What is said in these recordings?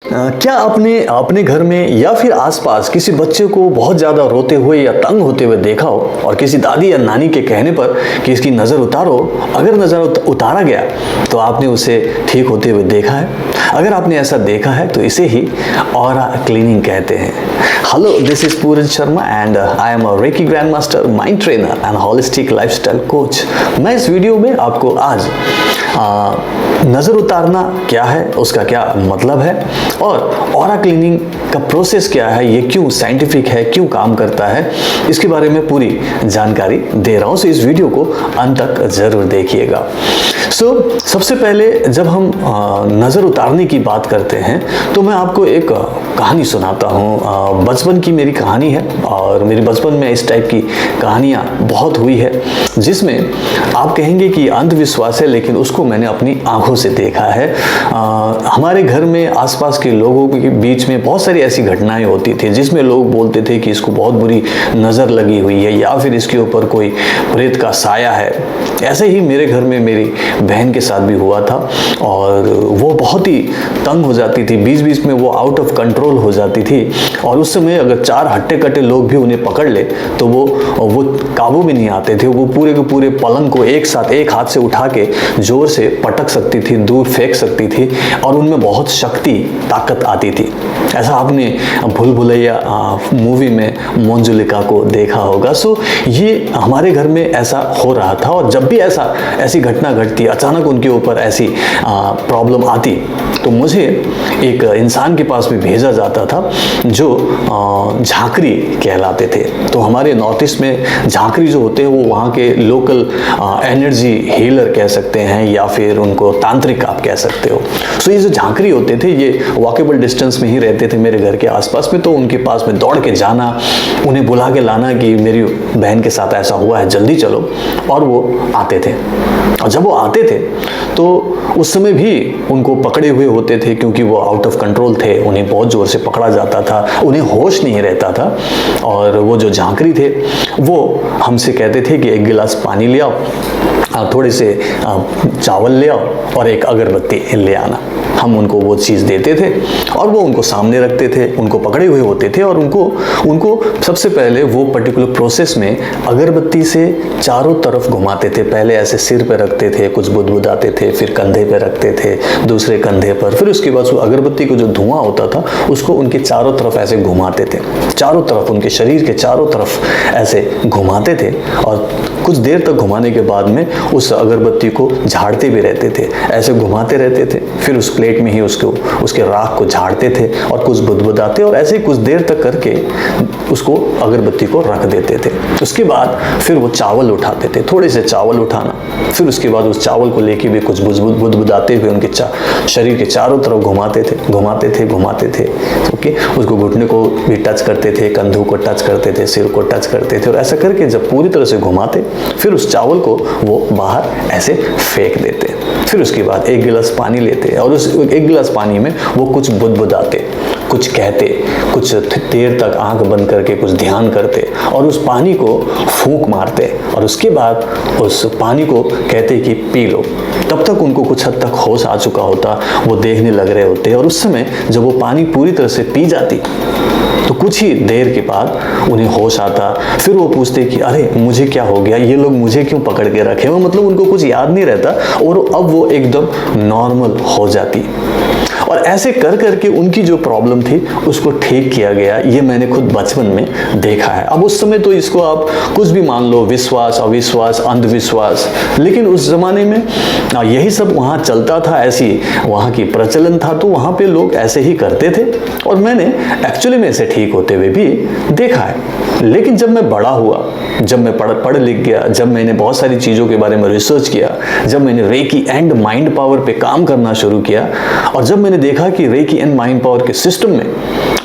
क्या आपने अपने घर में या फिर आसपास किसी बच्चे को बहुत ज़्यादा रोते हुए या तंग होते हुए देखा हो और किसी दादी या नानी के कहने पर कि इसकी नज़र उतारो, अगर नज़र उतारा गया तो आपने उसे ठीक होते हुए देखा है? अगर आपने ऐसा देखा है तो इसे ही ऑरा क्लीनिंग कहते हैं। Hello, this is Puran Sharma and I am a reiki grand master, mind trainer and holistic lifestyle coach. मैं इस वीडियो में आपको आज नज़र उतारना क्या है, उसका क्या मतलब है और ऑरा क्लीनिंग का प्रोसेस क्या है, ये क्यों साइंटिफिक है, क्यों काम करता है, इसके बारे में पूरी जानकारी दे रहा हूँ। सो इस वीडियो को अंत तक ज़रूर देखिएगा। सबसे पहले जब हम नज़र उतारने की बात करते हैं तो मैं आपको एक कहानी सुनाता हूँ। बचपन की मेरी कहानी है और मेरे बचपन में इस टाइप की कहानियाँ बहुत हुई है जिसमें आप कहेंगे कि अंधविश्वास है, लेकिन उसको मैंने अपनी आंखों से देखा है। हमारे घर में आसपास के लोगों के बीच में बहुत सारी ऐसी घटनाएं होती थी जिसमें लोग बोलते थे कि इसको बहुत बुरी नज़र लगी हुई है या फिर इसके ऊपर कोई प्रेत का साया है। ऐसे ही मेरे घर में मेरी बहन के साथ भी हुआ था और वो बहुत ही तंग हो जाती थी, बीच बीच में वो आउट ऑफ कंट्रोल हो जाती थी और उस समय अगर चार हट्टे कट्टे लोग भी उन्हें पकड़ ले तो वो काबू भी नहीं आते थे। वो पूरे के पूरे पलंग को एक साथ एक हाथ से उठा के जोर से पटक सकती थी, दूर फेंक सकती थी और उनमें बहुत शक्ति ताकत आती थी। ऐसा आपने भूल भुलैया मूवी में मंजुलिका को देखा होगा। सो ये हमारे घर में ऐसा हो रहा था और जब भी ऐसी घटना घटती, अचानक उनके ऊपर ऐसी प्रॉब्लम आती तो मुझे एक इंसान के पास भी भेजा जाता था जो झांकरी कहलाते थे। तो हमारे नॉर्थ ईस्ट में झांकरी जो होते हैं वो वहाँ के लोकल एनर्जी हीलर कह सकते हैं या फिर उनको तांत्रिक आप कह सकते हो। सो ये जो झांकरी होते थे ये वॉकेबल डिस्टेंस में ही रहते थे मेरे घर के आसपास में। तो उनके पास में दौड़ के जाना, उन्हें बुला के लाना कि मेरी बहन के साथ ऐसा हुआ है, जल्दी चलो, और वो आते थे। और जब वो आते थे तो उस समय भी उनको पकड़े हुए होते थे क्योंकि वो आउट ऑफ कंट्रोल थे, उन्हें बहुत ज़ोर से पकड़ा जाता था, उन्हें होश नहीं रहता था। और वो जो झांकरी थे वो हमसे कहते थे कि एक गिलास पानी ले आओ, थोड़े से चावल ले आओ और एक अगरबत्ती ले आना। हम उनको वो चीज़ देते थे और वो उनको सामने रखते थे, उनको पकड़े हुए होते थे और उनको सबसे पहले वो पर्टिकुलर प्रोसेस में अगरबत्ती से चारों तरफ घुमाते थे। पहले ऐसे सिर पे रखते थे, कुछ बुदबुदाते थे, फिर कंधे पे रखते थे, दूसरे कंधे पर, फिर उसके बाद वो अगरबत्ती को जो धुआं होता था उसको उनके चारों तरफ ऐसे घुमाते थे, चारों तरफ उनके शरीर के चारों तरफ ऐसे घुमाते थे और कुछ देर तक घुमाने के बाद में उस अगरबत्ती को झाड़ते भी रहते थे, ऐसे घुमाते रहते थे। फिर उस प्लेट में ही उसके राख को झाड़ते थे और कुछ बुदबुदाते और ऐसे कुछ देर तक करके उसको अगरबत्ती को रख देते थे। उसके बाद फिर वो चावल उठाते थे, थोड़े से चावल उठाना, फिर उसके बाद उस चावल को लेके भी कुछ बुदबुदाते हुए उनके शरीर के चारों तरफ घुमाते थे। ओके, उसको घुटने को भी टच करते थे, कंधों को टच करते थे, सिर को टच करते थे और ऐसा करके जब पूरी तरह से घुमाते फिर उस चावल को वो बाहर ऐसे फेंक देते। फिर उसके बाद एक गिलास पानी लेते और उस एक गिलास पानी में वो कुछ बुदबुदाते, कुछ कहते, कुछ देर तक आंख बंद करके कुछ ध्यान करते और उस पानी को फूंक मारते और उसके बाद उस पानी को कहते कि पी लो। तब तक उनको कुछ हद तक होश आ चुका होता, वो देखने लग रहे होते और उस समय जब वो पानी पूरी तरह से पी जाती तो कुछ ही देर के बाद उन्हें होश आता। फिर वो पूछते कि अरे मुझे क्या हो गया, ये लोग मुझे क्यों पकड़ के रखे हो, मतलब उनको कुछ याद नहीं रहता और अब वो एकदम नॉर्मल हो जाती। और ऐसे कर करके उनकी जो प्रॉब्लम थी उसको ठीक किया गया। ये मैंने खुद बचपन में देखा है। अब उस समय तो इसको आप कुछ भी मान लो, विश्वास, अविश्वास, अंधविश्वास, लेकिन उस जमाने में यही सब वहाँ चलता था, ऐसी वहाँ की प्रचलन था, तो वहाँ पे लोग ऐसे ही करते थे और मैंने एक्चुअली में इसे ठीक होते हुए भी देखा है। लेकिन जब मैं बड़ा हुआ, जब मैं पढ़ लिख गया, जब मैंने बहुत सारी चीज़ों के बारे में रिसर्च किया, जब मैंने रेकी एंड माइंड पावर पे काम करना शुरू किया और जब मैंने देखा कि रेकी एंड माइंड पावर के सिस्टम में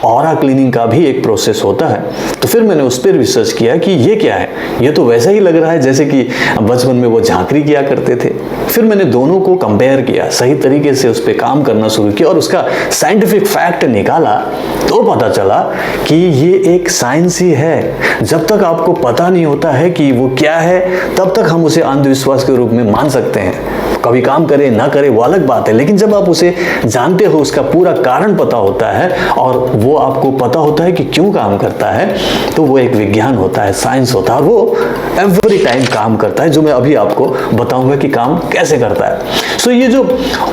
ऑरा क्लीनिंग का भी एक प्रोसेस होता है, तो फिर मैंने उस पर रिसर्च किया कि ये क्या है। ये तो वैसा ही लग रहा है जैसे कि बचपन में वो झांकरी किया करते थे। फिर मैंने दोनों को कंपेयर किया, सही तरीके से उस पर काम करना शुरू किया और उसका साइंटिफिक फैक्ट निकाला तो पता चला कि ये एक साइंस ही है। जब तक आपको पता नहीं होता है कि वो क्या है तब तक हम उसे अंधविश्वास के रूप में मान सकते हैं। कभी काम करे ना करे वो अलग बात है, लेकिन जब आप उसे जानते जानते हो, उसका पूरा कारण पता होता है और वो आपको पता होता है कि क्यों काम करता है, तो वो एक विज्ञान होता है, साइंस होता है, वो एवरी टाइम काम करता है, जो मैं अभी आपको बताऊंगा कि काम कैसे करता है। सो ये जो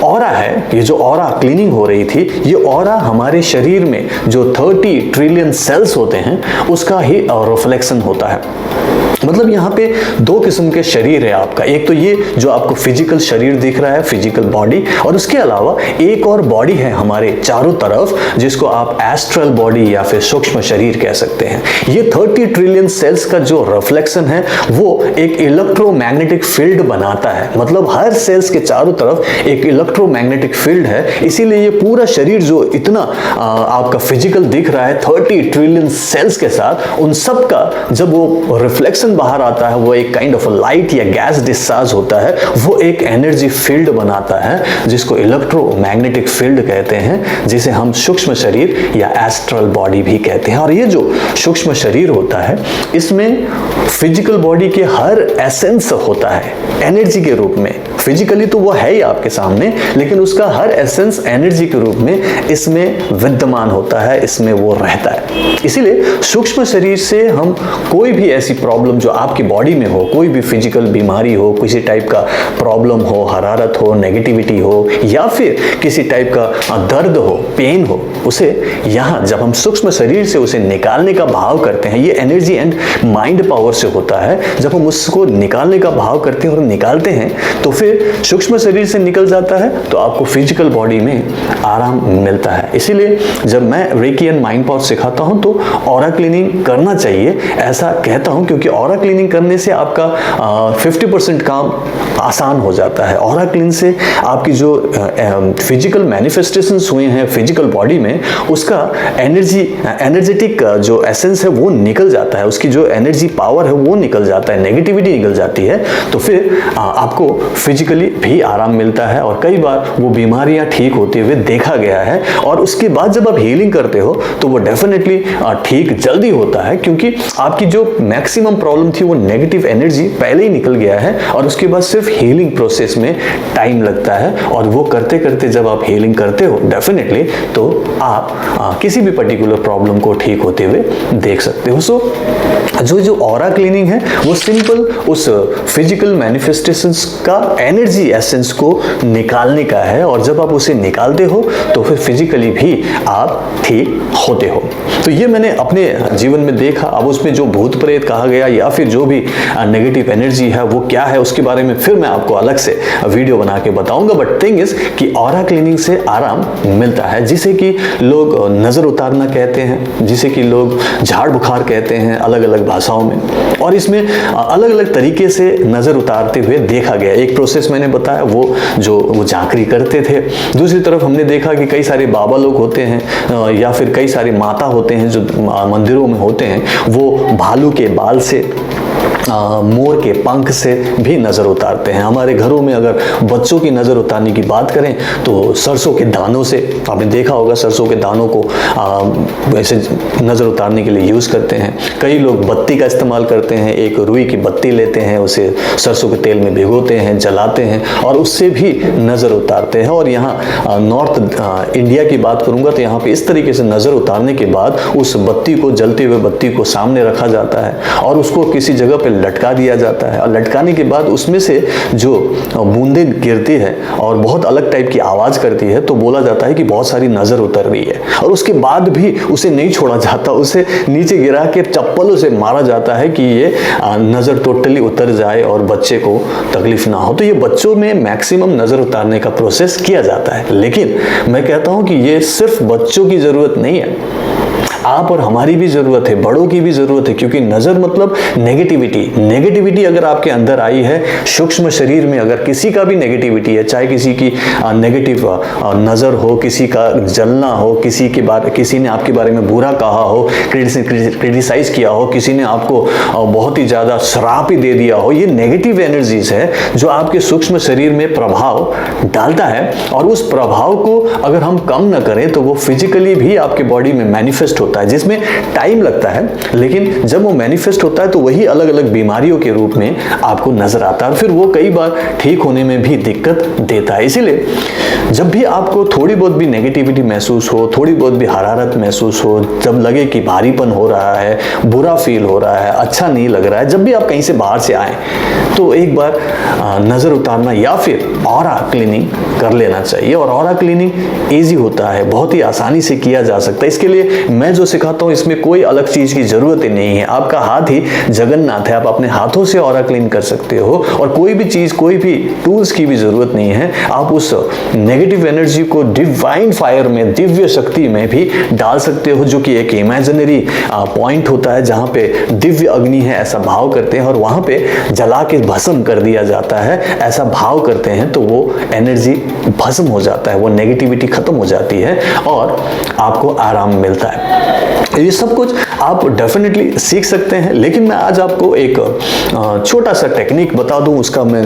ऑरा है, ये जो ऑरा क्लीनिंग हो रही थी, ये ऑरा हमारे शरीर में जो 30 ट्रिलियन सेल्स होते हैं उसका ही रिफ्लेक्शन होता है। मतलब यहाँ पे दो किस्म के शरीर है आपका, एक तो ये जो आपको फिजिकल शरीर दिख रहा है, फिजिकल बॉडी, और उसके अलावा एक और बॉडी है हमारे चारों तरफ जिसको आप एस्ट्रल बॉडी या फिर सूक्ष्म शरीर कह सकते हैं। ये 30 ट्रिलियन सेल्स का जो रिफ्लेक्शन है वो एक इलेक्ट्रोमैग्नेटिक फील्ड बनाता है। मतलब हर सेल्स के चारों तरफ एक इलेक्ट्रोमैग्नेटिक फील्ड है, इसीलिए ये पूरा शरीर जो इतना आपका फिजिकल दिख रहा है 30 ट्रिलियन सेल्स के साथ, उन सब का जब वो रिफ्लेक्शन बाहर आता है, वो एक काइंड ऑफ लाइट या गैस डिस्चार्ज होता है, वो एक एनर्जी फील्ड बनाता है जिसको इलेक्ट्रोमैग्नेटिक फील्ड कहते हैं, जिसे हम सूक्ष्म शरीर या एस्ट्रल बॉडी भी कहते हैं। और ये जो सूक्ष्म शरीर होता है इसमें फिजिकल बॉडी के हर एसेंस होता है एनर्जी के रूप में। फिजिकली तो वो है ही आपके सामने, लेकिन उसका हर एसेंस एनर्जी के रूप में इसमें विद्यमान होता है, इसमें वो रहता है। इसीलिए सूक्ष्म शरीर से हम कोई भी ऐसी प्रॉब्लम जो आपकी बॉडी में हो, कोई भी फिजिकल बीमारी हो, किसी टाइप का प्रॉब्लम हो, हरारत हो, नेगेटिविटी हो, या फिर किसी टाइप का दर्द हो, पेन हो, उसे यहाँ जब हम सूक्ष्म शरीर से उसे निकालने का भाव करते हैं, ये एनर्जी एंड माइंड पावर से होता है। जब हम उसको निकालने का भाव करते हैं और निकालते हैं तो फिर सूक्ष्म शरीर से निकल जाता है, तो आपको फिजिकल बॉडी में आराम मिलता है। इसीलिए जब मैं रेकी एंड माइंड पावर सिखाता हूं तो ऑरा क्लीनिंग करना चाहिए, ऐसा कहता हूं, क्योंकि ऑरा क्लीनिंग करने से आपका 50% काम आसान हो जाता है। ऑरा क्लीन से आपकी जो फिजिकल मैनिफेस्टेशंस हुए हैं फिजिकल बॉडी में, उसका एनर्जेटिक जो एसेंस है वो निकल जाता है, उसकी जो एनर्जी पावर है वो निकल जाता है, नेगेटिविटी निकल जाती है, तो फिर आपको फिजिकली भी आराम मिलता है और कई बार वो बीमारियां ठीक होते हुए देखा गया है। और उसके बाद जब आप हीलिंग करते हो तो वो डेफिनेटली ठीक जल्दी होता है, क्योंकि आपकी जो मैक्सिमम प्रॉब्लम थी वो नेगेटिव एनर्जी पहले ही निकल गया है और उसके बाद सिर्फ हीलिंग प्रोसेस में टाइम लगता है। और वो करते करते जब आप हीलिंग करते हो डेफिनेटली तो आप किसी भी पर्टिकुलर प्रॉब्लम को ठीक होते हुए देख सकते हो। सो जो ऑरा क्लीनिंग है वो सिंपल उस फिजिकल मैनिफेस्टेशंस का एनर्जी एसेंस को निकालने का है, और जब आप उसे निकालते हो तो फिर फिजिकली भी आप ठीक होते हो। तो ये मैंने अपने जीवन में देखा। अब उसमें जो भूत प्रेत कहा गया या फिर जो भी नेगेटिव एनर्जी है वो क्या है, उसके बारे में फिर मैं आपको अलग से वीडियो बना के बताऊंगा। बट थिंग इज कि ऑरा क्लीनिंग से आराम मिलता है, जिसे कि लोग नजर उतारना कहते हैं, जिसे कि लोग झाड़ बुखार कहते हैं अलग अलग भाषाओं में, और इसमें अलग अलग तरीके से नजर उतारते हुए देखा गया। एक प्रोसेस मैंने बताया वो झांकरी करते थे, दूसरी तरफ हमने देखा कि कई सारे बाबा लोग होते हैं या फिर कई सारे माता होते हैं जो मंदिरों में होते हैं, वो भालू के बाल से मोर के पंख से भी नज़र उतारते हैं। हमारे घरों में अगर बच्चों की नज़र उतारने की बात करें तो सरसों के दानों से, आपने देखा होगा सरसों के दानों को ऐसे नज़र उतारने के लिए यूज़ करते हैं। कई लोग बत्ती का इस्तेमाल करते हैं, एक रुई की बत्ती लेते हैं, उसे सरसों के तेल में भिगोते हैं, जलाते हैं और उससे भी नज़र उतारते हैं। और यहाँ नॉर्थ इंडिया की बात करूँगा तो यहाँ पे इस तरीके से नज़र उतारने के बाद उस बत्ती को, जलते हुए बत्ती को सामने रखा जाता है और उसको किसी जगह पे लटका दिया जाता है, और लटकाने के बाद उसमें से जो बूंदें गिरती है और बहुत अलग टाइप की आवाज़ करती है, तो बोला जाता है कि बहुत सारी नज़र उतर रही है। और उसके बाद भी उसे नहीं छोड़ा जाता, उसे नीचे गिरा के चप्पलों से मारा जाता है कि ये नज़र टोटली उतर जाए और बच्चे को तकलीफ ना हो। तो ये बच्चों में मैक्सिमम नज़र उतारने का प्रोसेस किया जाता है। लेकिन मैं कहता हूँ कि ये सिर्फ बच्चों की ज़रूरत नहीं है, आप और हमारी भी जरूरत है, बड़ों की भी जरूरत है, क्योंकि नजर मतलब नेगेटिविटी अगर आपके अंदर आई है, सूक्ष्म शरीर में अगर किसी का भी नेगेटिविटी है, चाहे किसी की नेगेटिव नजर हो, किसी का जलना हो, किसी ने आपके बारे में बुरा कहा हो, क्रिटिसाइज किया हो, किसी ने आपको बहुत ही ज्यादा श्राप ही दे दिया हो, ये नेगेटिव एनर्जीज है जो आपके सूक्ष्म शरीर में प्रभाव डालता है। और उस प्रभाव को अगर हम कम न करें तो वो फिजिकली भी आपके बॉडी में मैनिफेस्ट होता है, जिसमें टाइम लगता है, लेकिन जब वो मैनिफेस्ट होता है तो वही अलग अलग बीमारियों के रूप में आपको नजर आता है, फिर वो कई बार ठीक होने में भी दिक्कत देता है। इसीलिए जब भी आपको थोड़ी बहुत भी नेगेटिविटी महसूस हो, थोड़ी बहुत भी हरारत महसूस हो, जब लगे कि भारीपन हो रहा है, बुरा फील हो रहा है, अच्छा नहीं लग रहा है, जब भी आप कहीं से बाहर से आए तो एक बार नज़र उतारना या फिर ऑरा क्लीनिंग कर लेना चाहिए। और ऑरा क्लीनिंग ईजी होता है, बहुत ही आसानी से किया जा सकता है। इसके लिए मैं जो सिखाता हूँ इसमें कोई अलग चीज़ की ज़रूरत ही नहीं है। आपका हाथ ही जगन्नाथ है, आप अपने हाथों से ऑरा क्लीन कर सकते हो और कोई भी चीज़, कोई भी टूल्स की भी ज़रूरत नहीं है। आप उस नेगेटिव एनर्जी को डिवाइन फायर में, दिव्य शक्ति में भी डाल सकते हो, जो कि एक इमेजिनरी पॉइंट होता है जहाँ पे दिव्य अग्नि है ऐसा भाव करते हैं और वहाँ पे जला के भस्म कर दिया जाता है, ऐसा भाव करते हैं तो वो एनर्जी भस्म हो जाता है, वो नेगेटिविटी खत्म हो जाती है और आपको आराम मिलता है। ये सब कुछ आप डेफिनेटली सीख सकते हैं, लेकिन मैं आज आपको एक छोटा सा टेक्निक बता दूं, उसका मैं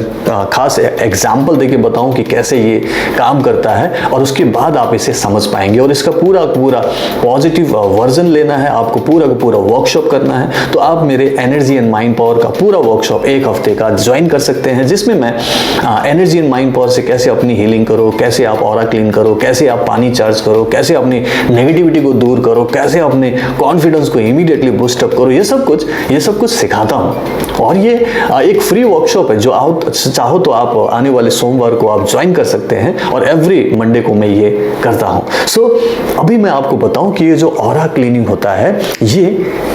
खास एग्जाम्पल देके बताऊं कि कैसे ये काम करता है और उसके बाद आप इसे समझ पाएंगे। और इसका पूरा पॉजिटिव वर्जन लेना है, आपको पूरा का पूरा वर्कशॉप करना है, तो आप मेरे एनर्जी एंड माइंड पावर का पूरा वर्कशॉप 1 हफ्ते का ज्वाइन कर सकते हैं, जिसमें मैं एनर्जी एंड माइंड पावर से कैसे अपनी हीलिंग करो, कैसे आप ऑरा क्लीन करो, कैसे आप पानी चार्ज करो, कैसे अपनी नेगेटिविटी को दूर करो, कैसे अपने कॉन्फिडेंस को इमीडिएटली बूस्ट अप करो, ये सब कुछ सिखाता हूँ। और ये एक फ्री वर्कशॉप है, जो चाहो तो आप आने वाले सोमवार को आप ज्वाइन कर सकते हैं और एवरी मंडे को मैं ये करता हूँ। सो अभी मैं आपको बताऊं कि ये जो ऑरा क्लीनिंग होता है ये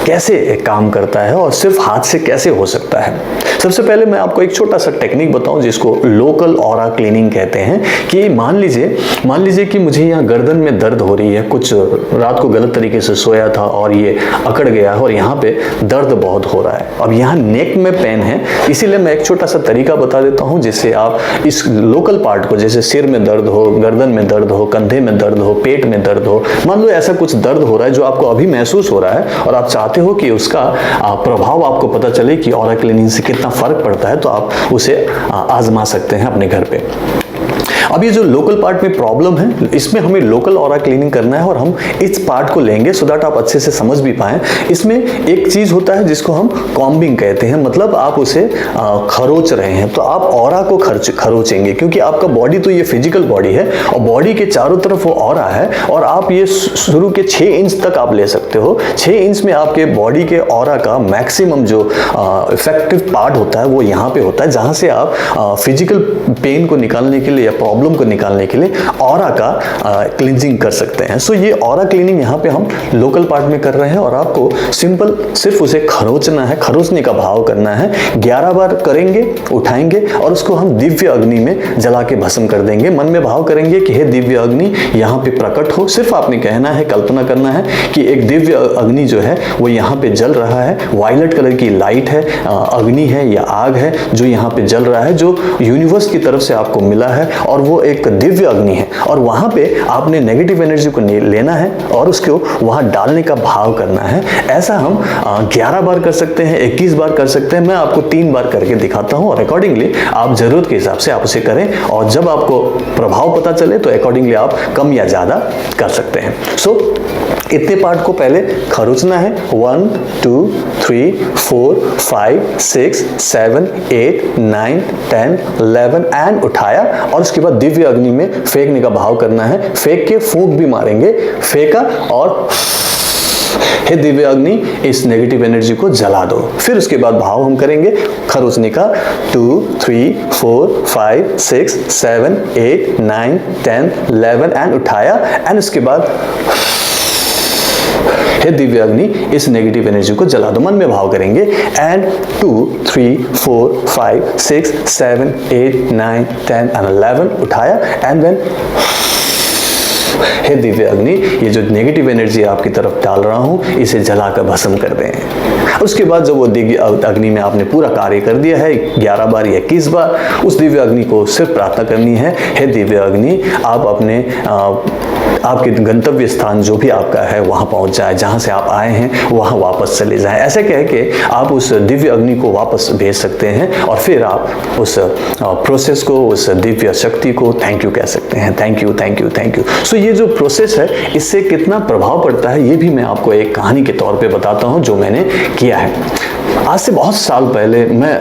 कैसे काम करता है और सिर्फ हाथ से कैसे हो सकता है। सबसे पहले मैं आपको एक छोटा सा टेक्निक बताऊं जिसको लोकल ऑरा क्लीनिंग कहते हैं। कि मान लीजिए कि मुझे यहाँ गर्दन में दर्द हो रही है, कुछ रात को गलत तरीके से सोया था और ये अकड़ गया है और यहाँ पे दर्द बहुत हो रहा है। अब यहाँ नेक में पेन है, इसीलिए मैं एक छोटा सा तरीका बता देता हूँ जिससे आप इस लोकल पार्ट को, जैसे सिर में दर्द हो, गर्दन में दर्द हो, कंधे में दर्द हो, पेट में दर्द हो, मान लो ऐसा कुछ दर्द हो रहा है जो आपको अभी महसूस हो रहा है और आप चाहते हो कि उसका प्रभाव आपको पता चले कि ऑरा क्लीनिंग से कितना फर्क पड़ता है, तो आप उसे आजमा सकते हैं अपने घर पे। अब ये जो लोकल पार्ट में प्रॉब्लम है, इसमें हमें लोकल ऑरा क्लीनिंग करना है और हम इस पार्ट को लेंगे सो दैट आप अच्छे से समझ भी पाएं। इसमें एक चीज होता है जिसको हम कॉम्बिंग कहते हैं, मतलब आप उसे खरोच रहे हैं, तो आप ऑरा को खरोचेंगे, क्योंकि आपका बॉडी तो ये फिजिकल बॉडी है और बॉडी के चारों तरफ वो ऑरा है और आप ये शुरू के 6 इंच तक आप ले सकते हो। 6 इंच में आपके बॉडी के ऑरा का मैक्सिमम जो इफेक्टिव पार्ट होता है वो यहाँ पे होता है, जहाँ से आप फिजिकल पेन को निकालने के लिए या प्रॉब्लम को निकालने के लिए ऑरा का क्लींजिंग कर सकते हैं। सो ये ऑरा क्लीनिंग यहाँ पे हम लोकल पार्ट में कर रहे हैं और आपको सिंपल सिर्फ उसे खरोचना है, खरोचने का भाव करना है। 11 बार करेंगे, उठाएंगे और उसको हम दिव्य अग्नि में जला के भस्म कर देंगे। मन में भाव करेंगे कि हे दिव्य अग्नि यहाँ पे प्रकट हो। सिर्फ आपने कहना है, कल्पना करना है कि एक दिव्य अग्नि जो है वो यहाँ पे जल रहा है, वायलेट कलर की लाइट है, अग्नि है या आग है जो यहाँ पे जल रहा है, जो यूनिवर्स की तरफ से आपको मिला है और वो एक दिव्य अग्नि है। और वहां पे आपने नेगेटिव एनर्जी को लेना है और उसको वहां डालने का भाव करना है। ऐसा हम 11 बार कर सकते हैं, 21 बार कर सकते हैं। मैं आपको 3 बार करके दिखाता हूं और अकॉर्डिंगली आप जरूरत के हिसाब से आप उसे करें और जब आपको प्रभाव पता चले तो अकॉर्डिंगली आप कम या ज्यादा कर सकते हैं। सो इतने पार्ट को पहले खरोचना है। 1 2 3 4 5 6 7 8 9 10 11 एंड उठाया और उसके बाद दिव्य अग्नि में फेंकने का भाव करना है। फेंक के फूंक भी मारेंगे, फेंका और हे दिव्य अग्नि इस नेगेटिव एनर्जी को जला दो। फिर उसके बाद भाव हम करेंगे खरोचने का 2 3 4 5 6 7 8 9 10 11 एंड उठाया एंड उसके बाद हे दिव्य अग्नि इस नेगेटिव एनर्जी को जला दो। मन में भाव करेंगे एंड 2 3 4 5 6 7 8 9 10 एंड 11 उठाया एंड देन हे दिव्य अग्नि ये जो नेगेटिव एनर्जी आपकी तरफ डाल रहा हूं इसे जलाकर भस्म कर दें। उसके बाद जब वो दिव्य अग्नि में आपने पूरा कार्य कर दिया है 11 बार या 21 बार, उस दिव्य अग्नि को सिर्फ प्रार्थना करनी है, हे दिव्य अग्नि आप अपने आपके गंतव्य स्थान जो भी आपका है वहाँ पहुँच जाए, जहाँ से आप आए हैं वहाँ वापस चले जाएं। ऐसे कह के आप उस दिव्य अग्नि को वापस भेज सकते हैं और फिर आप उस प्रोसेस को, उस दिव्य शक्ति को थैंक यू कह सकते हैं। Thank you, thank you, thank you. So ये जो प्रोसेस है इससे कितना प्रभाव पड़ता है ये भी मैं आपको एक कहानी के तौर पे बताता हूँ जो मैंने किया है। आज से बहुत साल पहले मैं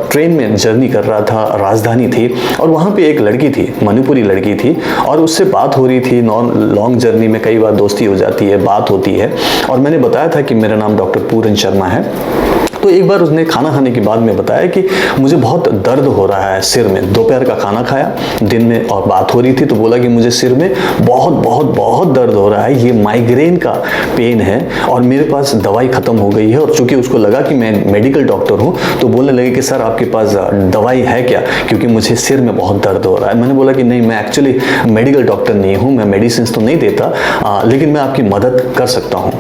ट्रेन में जर्नी कर रहा था, राजधानी थी और वहाँ पे एक लड़की थी, मणिपुरी लड़की थी और उससे बात हो रही थी। लॉन्ग जर्नी में कई बार दोस्ती हो जाती है, बात होती है और मैंने बताया था कि मेरा नाम डॉक्टर पूरन शर्मा है। तो एक बार उसने खाना खाने के बाद में बताया कि मुझे बहुत दर्द हो रहा है सिर में। दोपहर का खाना खाया दिन में और बात हो रही थी तो बोला कि मुझे सिर में बहुत बहुत बहुत दर्द हो रहा है, ये माइग्रेन का पेन है और मेरे पास दवाई ख़त्म हो गई है। और चूंकि उसको लगा कि मैं मेडिकल डॉक्टर हूँ तो बोलने लगे कि सर आपके पास दवाई है क्या, क्योंकि मुझे सिर में बहुत दर्द हो रहा है। मैंने बोला कि नहीं, मैं एक्चुअली मेडिकल डॉक्टर नहीं हूँ, मैं मेडिसिन तो नहीं देता, लेकिन मैं आपकी मदद कर सकता हूँ।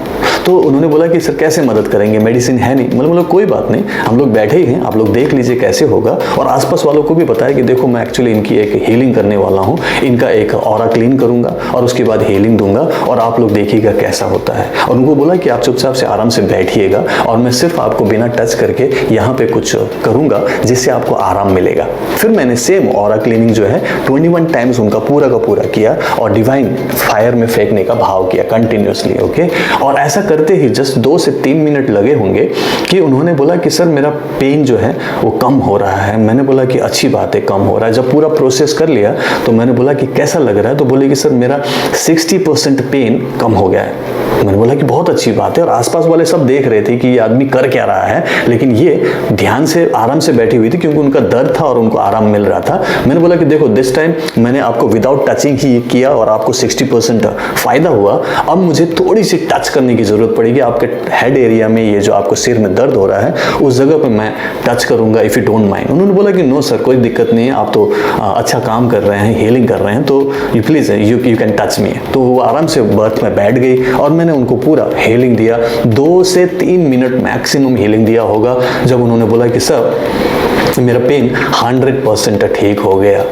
तो उन्होंने बोला कि सर कैसे मदद करेंगे, मेडिसिन है नहीं। मतलब कोई बात नहीं, हम लोग बैठे ही हैं, आप लोग देख लीजिए कैसे होगा। और आसपास वालों को भी बताया कि देखो मैं एक्चुअली इनकी एक हीलिंग करने वाला हूँ, इनका एक ऑरा क्लीन करूंगा और उसके बाद हीलिंग दूंगा और आप लोग देखिएगा कैसा होता है। और उनको बोला कि आप चुपचाप से आराम से बैठिएगा और मैं सिर्फ आपको बिना टच करके यहाँ पे कुछ करूंगा जिससे आपको आराम मिलेगा। फिर मैंने सेम ऑरा क्लीनिंग जो है 21 टाइम्स उनका पूरा का पूरा किया और डिवाइन फायर में फेंकने का भाव किया कंटिन्यूसली। ओके, और ऐसा करते ही जस्ट 2 से 3 मिनट लगे होंगे कि उन्होंने बोला कि सर मेरा पेन जो है वो कम हो रहा है। मैंने बोला कि अच्छी बात है, कम हो रहा है। जब पूरा प्रोसेस कर लिया तो मैंने बोला कि कैसा लग रहा है, तो बोले कि सर मेरा 60% पेन कम हो गया है। मैंने बोला कि बहुत अच्छी बात है। और आसपास वाले सब देख रहे थे कि ये आदमी कर क्या रहा है, लेकिन ये ध्यान से आराम से बैठी हुई थी क्योंकि उनका दर्द था और उनको आराम मिल रहा था। मैंने बोला कि देखो दिस टाइम मैंने आपको विदाउट टचिंग ही किया और आपको 60% फायदा हुआ। अब मुझे थोड़ी सी टच करने की जरूरत पड़ेगी आपके हेड एरिया में, ये जो आपको सिर में दर्द हो रहा है उस जगह पर मैं टच करूंगा इफ यू डोंट माइंड। उन्होंने बोला कि नो सर कोई दिक्कत नहीं है, आप तो अच्छा काम कर रहे हैं, हीलिंग कर रहे हैं, तो you please you can touch me. तो वो आराम से बर्थ में बैठ गई और मैंने उनको पूरा हीलिंग दिया। 2 से 3 मिनट मैक्सिमम हीलिंग दिया होगा। जब उन्होंने बोला कि सर मेरा पेन 100% ठीक हो गया।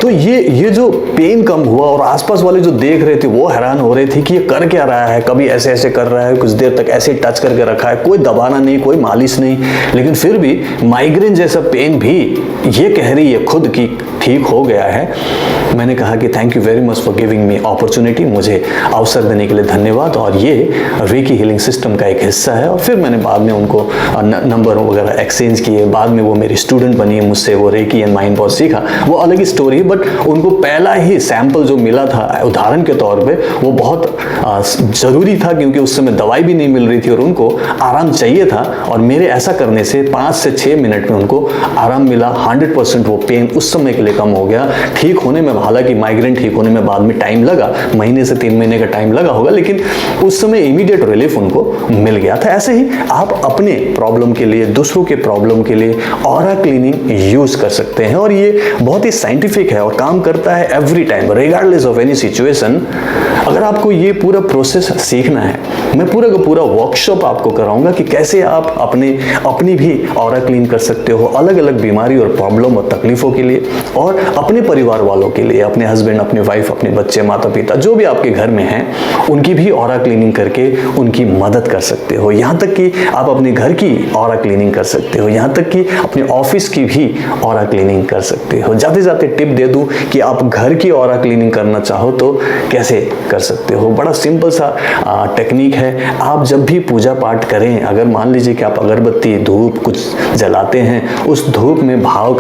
तो ये जो पेन कम हुआ और आसपास वाले जो देख रहे थे वो हैरान हो रहे थे कि ये कर क्या रहा है, कभी ऐसे ऐसे कर रहा है, कुछ देर तक ऐसे टच करके रखा है, कोई दबाना नहीं, कोई मालिश नहीं, लेकिन फिर भी माइग्रेन जैसा पेन भी ये कह रही है खुद की ठीक हो गया है। मैंने कहा कि thank you very much for giving me opportunity, मुझे अवसर देने के लिए धन्यवाद, और ये रेकी हीलिंग सिस्टम का एक हिस्सा है। और फिर मैंने बाद में उनको नंबर वगैरह एक्सचेंज किए, बाद में वो मेरी स्टूडेंट बनी, मुझसे वो रेकी एंड माइंड बहुत सीखा, वो अलग ही स्टोरी। बट उनको पहला ही सैंपल जो मिला था उदाहरण के तौर पे वो बहुत ज़रूरी था क्योंकि उस समय दवाई भी नहीं मिल रही थी और उनको आराम चाहिए था। और मेरे ऐसा करने से 5 से 6 मिनट में उनको आराम मिला। 100% वो पेन उस समय के लिए कम हो गया। ठीक होने में, हालांकि माइग्रेन ठीक होने में बाद में टाइम लगा, महीने से 3 महीने का टाइम लगा होगा, लेकिन उस समय इमीडिएट रिलीफ उनको मिल गया था। ऐसे ही आप अपने प्रॉब्लम के लिए, दूसरों के प्रॉब्लम के लिए ऑरा क्लीनिंग यूज कर सकते हैं और ये बहुत ही साइंटिफिक है और काम करता है every time regardless of any situation. अगर आपको ये पूरा प्रोसेस सीखना है, मैं पूरा का पूरा वर्कशॉप आपको कराऊंगा कि कैसे आप अपनी भी ऑरा क्लीन कर सकते हो अलग अलग बीमारी और प्रॉब्लम और तकलीफों के लिए, और अपने परिवार वालों के लिए, अपने हस्बैंड, अपने वाइफ, अपने बच्चे, माता पिता जो भी आपके घर में हैं उनकी भी ऑरा क्लीनिंग करके उनकी मदद कर सकते हो। यहाँ तक कि आप अपने घर की ऑरा क्लीनिंग कर सकते हो, यहाँ तक कि अपने ऑफिस की भी ऑरा क्लीनिंग कर सकते हो। जाते जाते टिप दे दूं कि आप घर की ऑरा क्लीनिंग करना चाहो तो कैसे कर सकते हो। बड़ा सिंपल सा टेक्निक है। आप जब भी पूजा पाठ करें, अगर मान लीजिए कि आप अगरबत्ती, धूप कुछ जलाते हैं, उस धूप में भाव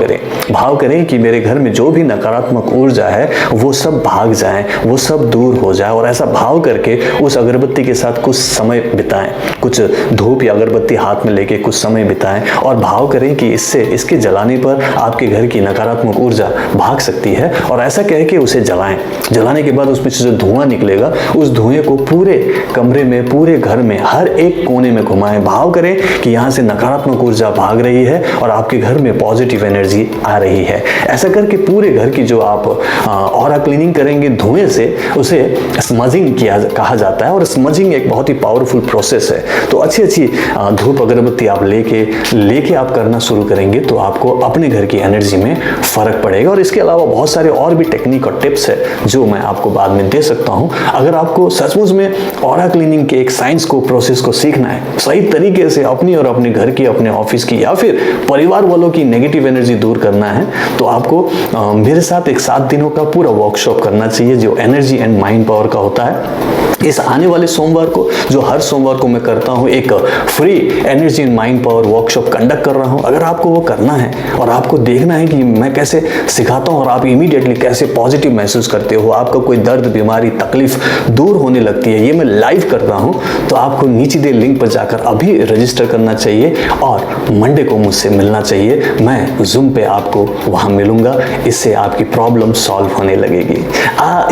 करें कि मेरे घर में जो भी नकारात्मक ऊर्जा है वो सब भाग जाए, वो सब दूर हो जाए। और ऐसा भाव करके उस अगरबत्ती के साथ कुछ समय बिताएं, कुछ धूप या अगरबत्ती हाथ में लेके कुछ समय बिताएं और भाव करें कि इसके जलाने पर आपके घर की नकारात्मक ऊर्जा भाग सकती है। और ऐसा कह के उसे जलाने के बाद उसमें से जो धुआं निकलेगा उस धुएं को पूरे कमरे में, पूरे घर में, हर एक कोने में घुमाएं। भाव करें कि यहाँ से नकारात्मक ऊर्जा भाग रही है और आपके घर में पॉजिटिव एनर्जी आ रही है। ऐसा करके पूरे घर की जो आप ऑरा क्लीनिंग करेंगे धुएं से, उसे स्मजिंग कहा जाता है। और स्मजिंग एक बहुत ही पावरफुल प्रोसेस है। तो अच्छी धूप अगरबत्ती आप लेके आप करना शुरू करेंगे तो आपको अपने घर की एनर्जी में फर्क पड़ेगा। और इसके अलावा अलावा बहुत सारे और भी टेक्निक और टिप्स है जो मैं आपको बाद में दे सकता हूं। अगर आपको सचमुच में ऑरा क्लीनिंग के एक साइंस को, प्रोसेस को सीखना है, सही तरीके से अपनी और अपने घर की, अपने ऑफिस की या फिर परिवार वालों की नेगेटिव एनर्जी दूर करना है, तो आपको मेरे साथ एक 7 दिनों का पूरा वर्कशॉप करना चाहिए जो एनर्जी एंड माइंड पावर का होता है। इस आने वाले सोमवार को, जो हर सोमवार को मैं करता हूं, एक free energy and mind power workshop conduct कर रहा हूं। अगर आपको वो करना है और आपको देखना है कि मैं कैसे सिखाता हूं और आप इमीडिएटली कैसे पॉजिटिव महसूस करते हो, आपका कोई दर्द, बीमारी, तकलीफ दूर होने लगती है, ये मैं लाइव करता हूं, तो आपको नीचे दिए लिंक पर जाकर अभी रजिस्टर करना चाहिए और मंडे को मुझसे मिलना चाहिए। मैं जूम पे आपको वहां मिलूंगा, इससे आपकी प्रॉब्लम सॉल्व होने लगेगी।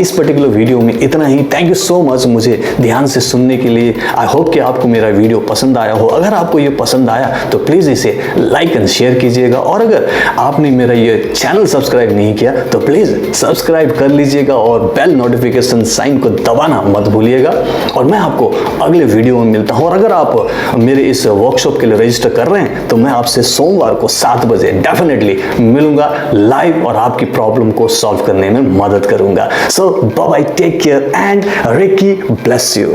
इस पर्टिकुलर वीडियो में इतना ही। थैंक यू सो मच मुझे ध्यान से सुनने के लिए। आई होप कि आपको मेरा वीडियो पसंद आया हो। अगर आपको ये पसंद आया तो प्लीज़ इसे लाइक एंड शेयर कीजिएगा, और अगर आपने मेरा ये चैनल सब्सक्राइब नहीं किया तो प्लीज़ सब्सक्राइब कर लीजिएगा और बेल नोटिफिकेशन साइन को दबाना मत भूलिएगा। और मैं आपको अगले वीडियो में मिलता हूँ। और अगर आप मेरे इस वर्कशॉप के लिए रजिस्टर कर रहे हैं तो मैं आपसे सोमवार को 7 बजे डेफिनेटली मिलूंगा लाइव और आपकी प्रॉब्लम को सॉल्व करने में मदद करूंगा। So bye bye, take care and Ricky bless you.